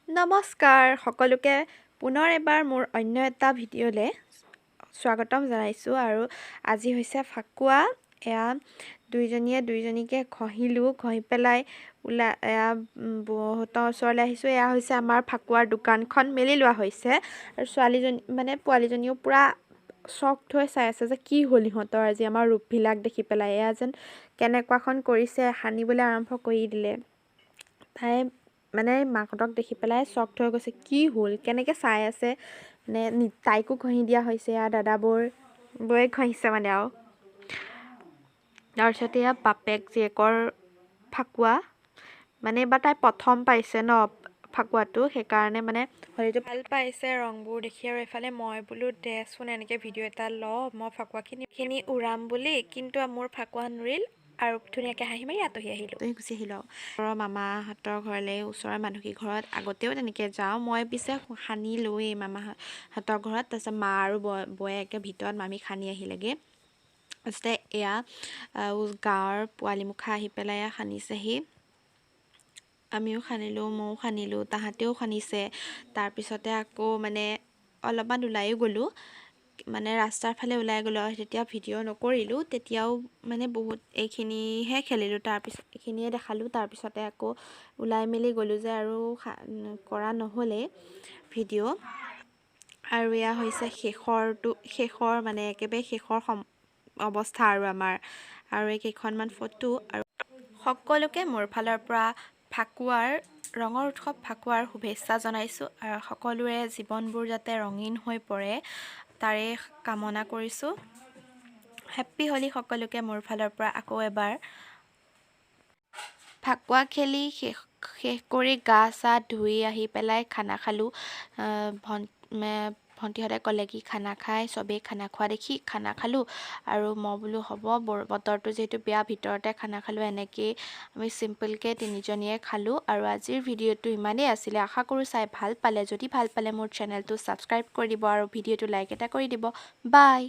নমস্কাৰ সকলোকে পুনৰ এবাৰ মোৰ অন্য এটা ভিডিঅ'লৈ স্বাগতম জনাইছোঁ আৰু আজি হৈছে ফাকুৱা এয়া দুইজনীকে ঘঁহি পেলাই এয়া বহুতৰ ওচৰলৈ আহিছোঁ এয়া হৈছে আমাৰ ফাকুৱাৰ দোকানখন মেলি লোৱা হৈছে আৰু পোৱালীজনীও পুৰা চকড হৈ চাই আছে যে কি হ'ল ইহঁতৰ আজি আমাৰ ৰূপবিলাক দেখি পেলাই এয়া যেন কেনেকুৱাখন কৰিছে সানিবলৈ আৰম্ভ কৰি দিলে তাই মাকহঁতক দেখি পেলাই চকড হৈ গৈছে কি হ'ল কেনেকৈ চাই আছে তাইকো ঘঁহি দিয়া হৈছে দাদাবৌয়ে ঘঁহিছে আৰু তাৰপিছতে এয়া বাপেক জীয়েকৰ ফাকুৱা এইবাৰ তাই প্ৰথম পাইছে ন ফাকুৱাটো সেইকাৰণে হয়তো ভাল পাইছে ৰংবোৰ দেখি আৰু এইফালে মই বোলো দেচোন এনেকৈ ভিডিঅ' এটা মই ফাকুৱাখিনি উৰাম বুলি কিন্তু মোৰ ফাকুৱা নুৰিল আৰু ধুনীয়াকৈ হাঁহি মাৰি গুচি আহিলোঁ ওচৰৰ মামাহঁতৰ ঘৰলৈ ওচৰৰ মানুহকী ঘৰত আগতেও তেনেকৈ যাওঁ মই পিছে সানিলোঁৱেই মামাহঁতৰ ঘৰত তাৰপিছত মা আৰু বৌয়ে ভিতৰত মামী সানি আহিলেগৈ তাৰপিছতে এয়া গাঁৱৰ পোৱালিমুখা আহি পেলাই সানিছেহি আমিও সানিলোঁ ময়ো সানিলোঁ তাহাঁতেও সানিছে তাৰপিছতে আকৌ অলপমান ওলায়ো গ'লোঁ ৰাস্তাৰ ফালে ওলাই গ'লোঁ আৰু তেতিয়া ভিডিঅ' নকৰিলোঁ তেতিয়াও বহুত এইখিনিহে খেলিলোঁ এইখিনিয়ে দেখালোঁ তাৰপিছতে আকৌ ওলাই মেলি গ'লোঁ যে আৰু কৰা নহ'লেই ভিডিঅ' আৰু এয়া হৈছে শেষৰ একেবাৰে শেষৰ অৱস্থা আৰু আমাৰ আৰু এই কেইখনমান ফটো আৰু সকলোকে মোৰ ফালৰ পৰা ৰঙৰ উৎসৱ ফাকুৱাৰ শুভেচ্ছা জনাইছোঁ আৰু সকলোৰে জীৱনবোৰ যাতে ৰঙীন হৈ পৰে তাৰে কামনা কৰিছোঁ হেপ্পী হোলী সকলোকে মোৰ ফালৰ পৰা আকৌ এবাৰ ফাকুৱা খেলি শেষ কৰি গা চা ধুই আহি পেলাই খানা খালোঁ ভণ্টিহঁতে ক'লে কি খানা খাই চবেই খানা খোৱা দেখি খানা খালোঁ আৰু মই বোলো হ'ব বতৰটো যিহেতু বেয়া ভিতৰতে খানা খালোঁ এনেকৈয়ে আমি চিম্পলকৈ তিনিজনীয়ে খালোঁ আৰু আজিৰ ভিডিঅ'টো ইমানেই আছিলে আশা কৰোঁ চাই ভাল পালে যদি ভাল পালে মোৰ চেনেলটো ছাবস্ক্ৰাইব কৰি দিব আৰু ভিডিঅ'টো লাইক এটা কৰি দিব বাই